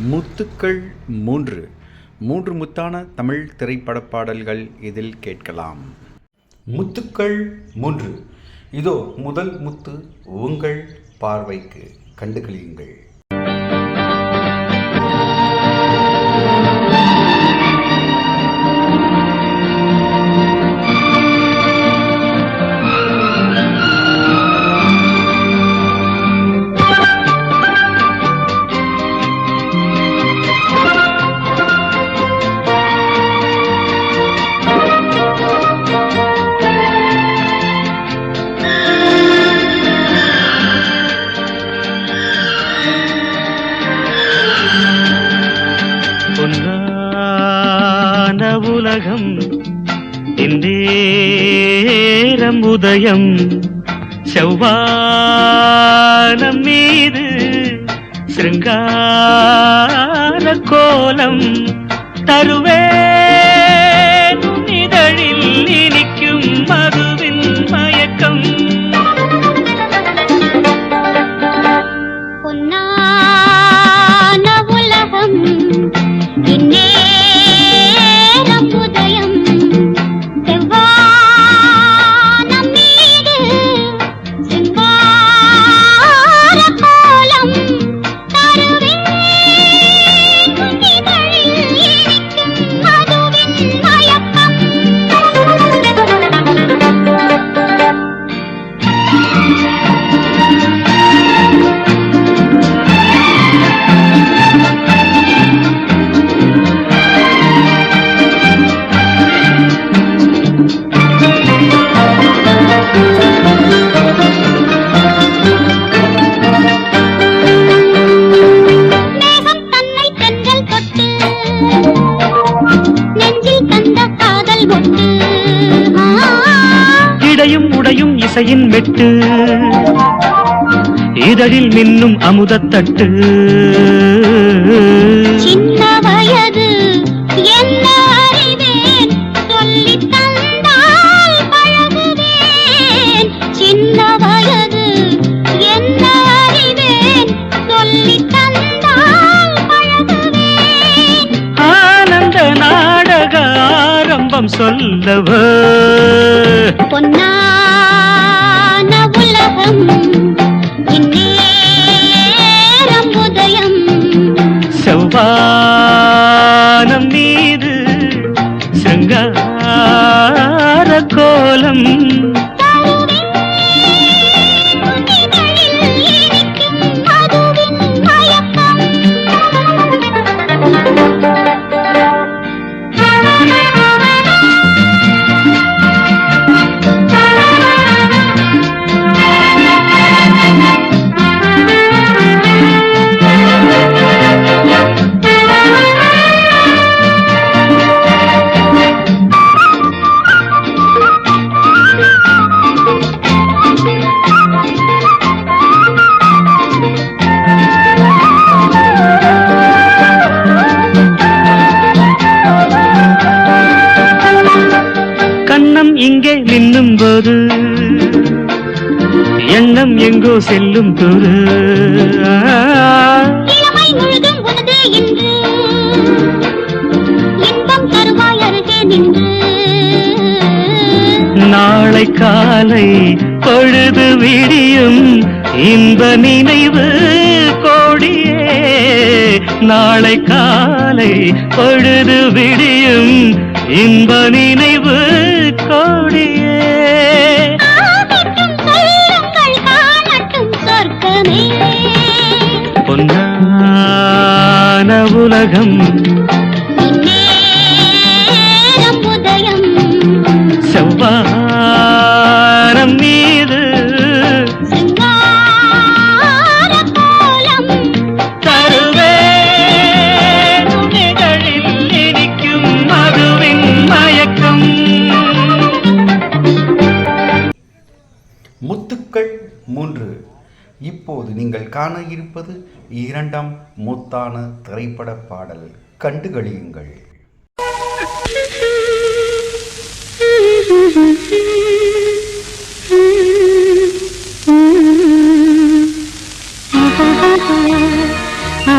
முத்துக்கள் மூன்று முத்தான தமிழ் திரைப்பட பாடல்கள் இதில் கேட்கலாம். முத்துக்கள் மூன்று. இதோ முதல் முத்து உங்கள் பார்வைக்கு, கண்டுகளியுங்கள். உலகம் இந்தேரம் உதயம் செவ்வானம் மீது சிருங்கார கோலம் தருவேன் இதழில் இனிக்கும் மதுவின் மயக்கம். பொன்னான உலகம் இடையும் உடையும் இசையின் மெட்டு இதழில் மின்னும் அமுதத்தட்டு. சின்ன வயது என்ன அறிவேன், சொல்லி தந்தால் பழகுவேன். சின்ன வயது என்ன அறிவேன், சொல்லி தந்தால் பழகுவேன். ஆனந்த நாடக ஆரம்பம் சொல்லவோ. பொன்னான உலகம் இந்நேரம் உதயம் செவ்வானம் மீது சிருங்கார கோலம் இங்கே நின்னும் போது எண்ணம் எங்கோ செல்லும் தூரு. இளமை முழுதும் உனது என்று இன்பம் தருவாய் அருகே நின்று. நாளை காலை பொழுது விடியும் இன்ப நினைவு கோடியே. நாளை காலை பொழுது விடியும் இன்ப நினைவு கோடியே. பொன்னான உலகம் உதயம் செவ்வானம் மீது கோலம் தருவேன் இதழில் இனிக்கும் மதுவின் மயக்கம். முத்துக்கள் மூன்று. இப்போது நீங்கள் காண இருப்பது இரண்டாம் முத்தான திரைப்பட பாடல், கண்டுகளியுங்கள். ஆ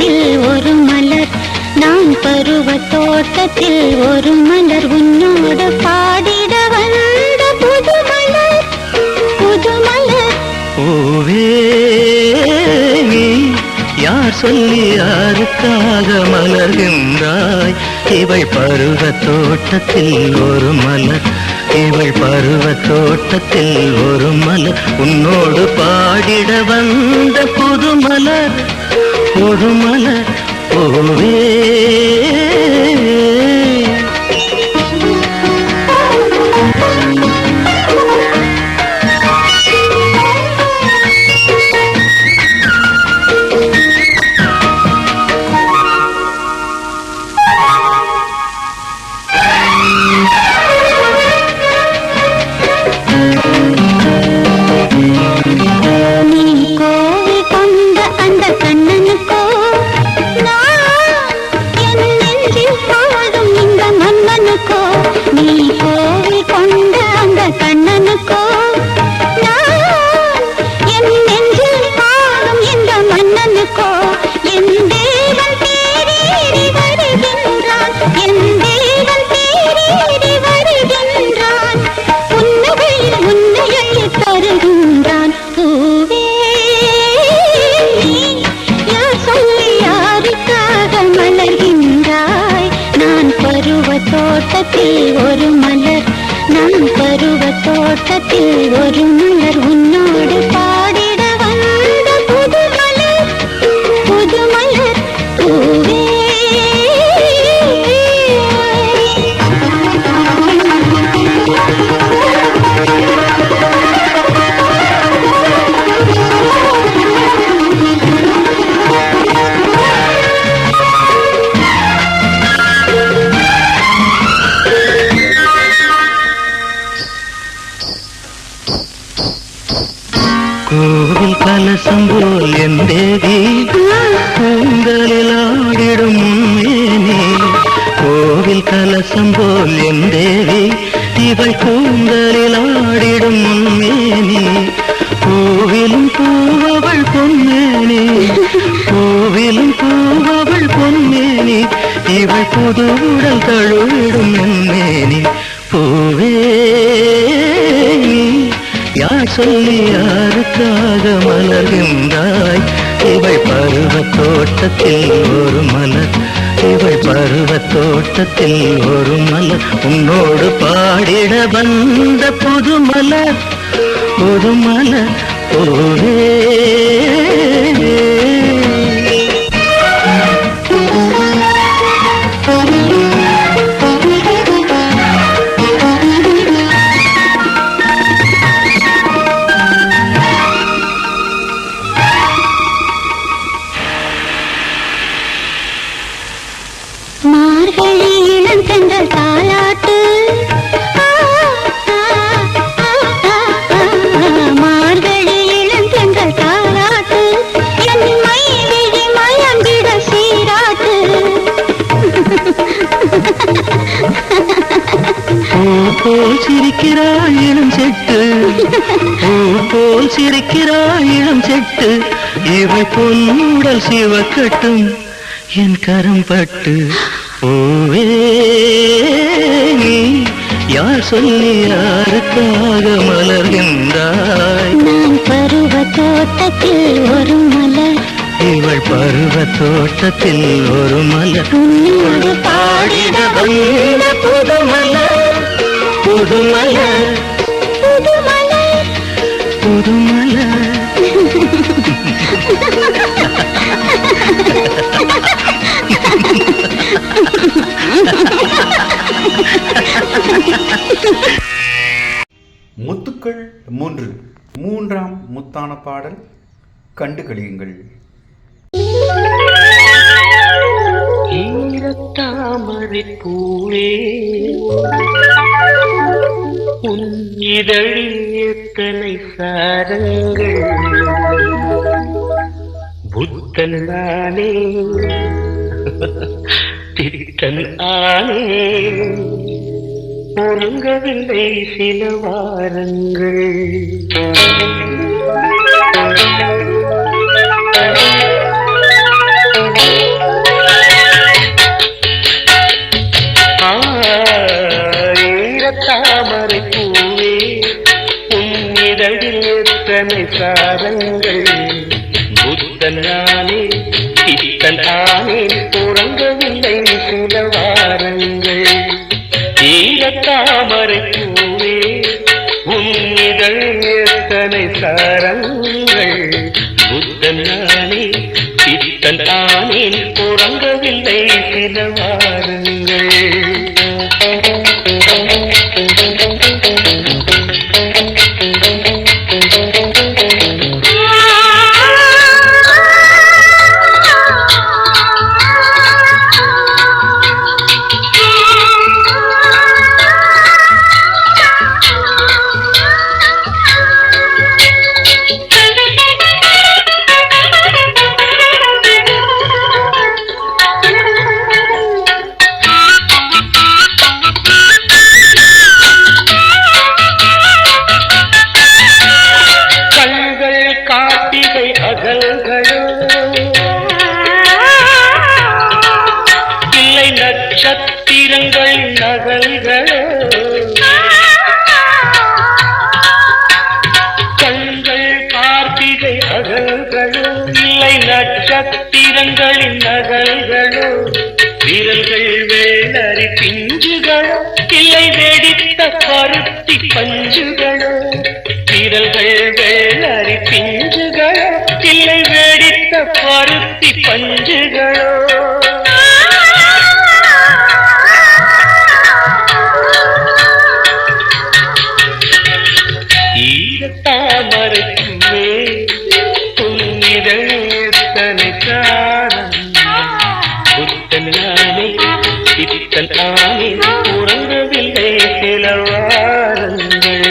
தோட்டத்தில் ஒரு மலர், நான் பருவ தோட்டத்தில் ஒரு மலர், உன்னோடு பாடிட வந்த புது மலர், புது மலர். பூவே நீ யார் சொல்லி யாருக்காக மலர்கின்றாய்? இவள் பருவ தோட்டத்தில் ஒரு மலர், இவள் பருவ தோட்டத்தில் ஒரு மலர், உன்னோடு பாடிட வந்த புது மலர், புது மலர். பூவே தோட்டத்தில் ஒரு மலர், நான் பருவ தோட்டத்தில் ஒரு மலர், உன்னோடு பாடிட வந்த புது மலர், புது மலர். பூவே கோவில் கலசம் போல் என் தேவி கூந்தலில் ஆடிடும் முன்னேனே, கோவில் கலசம் போல் என் தேவி இவள் கூந்தலில் ஆடிடும் முன்னேனே, கோவிலும் பூவவள் பொன்னேனே, கோவிலும் பூவவள் பொன்னேனே, இவள் புது உடல் தழுவிடும் முன்னேனே. பூவே யார் சொல்லி யாருக்காக மலர்கின்றாய்? இவள் பருவ தோட்டத்தில் ஒரு மலர், இவள் பருவ தோட்டத்தில் ஒரு மலர், உன்னோடு பாடிட வந்த புது மலர், புது மலர். பூவே மார்கழி இளந்தென்றல் தாலாட்டு, மார்கழி இளந்தென்றல் தாலாட்டு, என் மயிலிழி மயங்கிட சீராட்டு. பூ போல் சிரிக்கிறாய் இளம் செட்டு, பூ போல் சிரிக்கிறாய் இளம் செட்டு, இவள் பொன்னுடல் சிவக்கட்டும் என் கரம் பட்டு. பூவே யார் சொல்லி யாருக்காக மலர்கின்றாய்? நான் பருவ தோட்டத்தில் ஒரு மலர், இவள் பருவ தோட்டத்தில் ஒரு மலர், உன்னோடு பாடிட வந்த புது மலர், புது மலர், புது மலர், புது மலர். முத்துக்கள் 3 மூன்றாம் முத்தான பாடல் கண்டுகளியுங்கள். ஈரத்தாமரை பூவே உன் இதழில் எத்தனை சாரங்கள், புத்தன் நானே திட்டன் ஆனே, ஒருங்கவில்லை சில வாரங்கள். தாமரை பூவே உன் இதழில் எத்தனை சாரங்கள் புத்தன் நானே சித்தன் ஆனேன் உறங்கவில்லை சில வாரங்கள் ஈர தாமரை பூவே உன் இதழில் எத்தனை சாரங்கள் புத்தன் நானே சித்தன் ஆனேன் உறங்கவில்லை சில வாரங்கள் அகல்களோ இல்லை நட்சத்திரங்கள் நகல்களோ கண்கள் கார்த்திகை அகல்களோ இல்லை நட்சத்திரங்களின் நகல்களோ விரல்கள் வெள்ளரி பிஞ்சுகளோ இல்லை வெடித்த பருத்தி பஞ்சுகளோ விரல்கள் வெள்ளரி பிஞ்சுகளோ இல்லை வெடித்த பருத்தி பஞ்சுகளோ ஈரத்தாமரைக்குமே புன்னிதழ் எத்தனை காலம் புத்தன் நானே சித்தன் ஆனே உறங்கவில்லை சில வாரங்கள்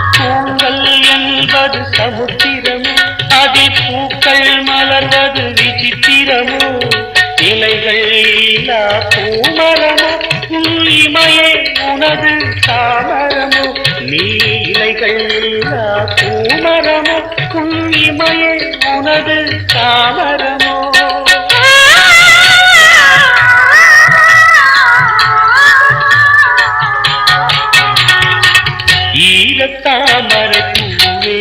பூங்கல் என்பது சமுத்திரமோ அதில் பூக்கள் மலர்வது விசித்திரமோ இலைகள் இல்லா பூமரமோ இமயே உனது தாமரமோ நீ இலைகள் இல்லா பூமரமோ இமயே உனது தாமரமோ ஈரத்தாமரை பூவே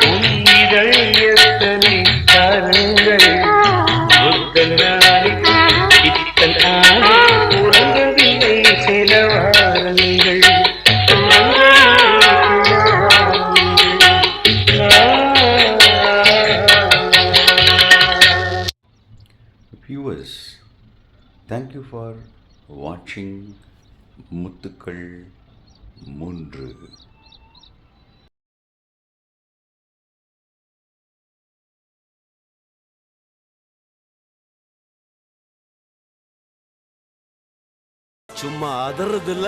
உன் இதழ் எத்தனை கரங்கள் புத்தன் நானே சித்தன் ஆனே உறங்கவில்லை சில வாரங்கள் Viewers, thank you for watching முத்துக்கள் 3. சும்மா அதறது இல்ல.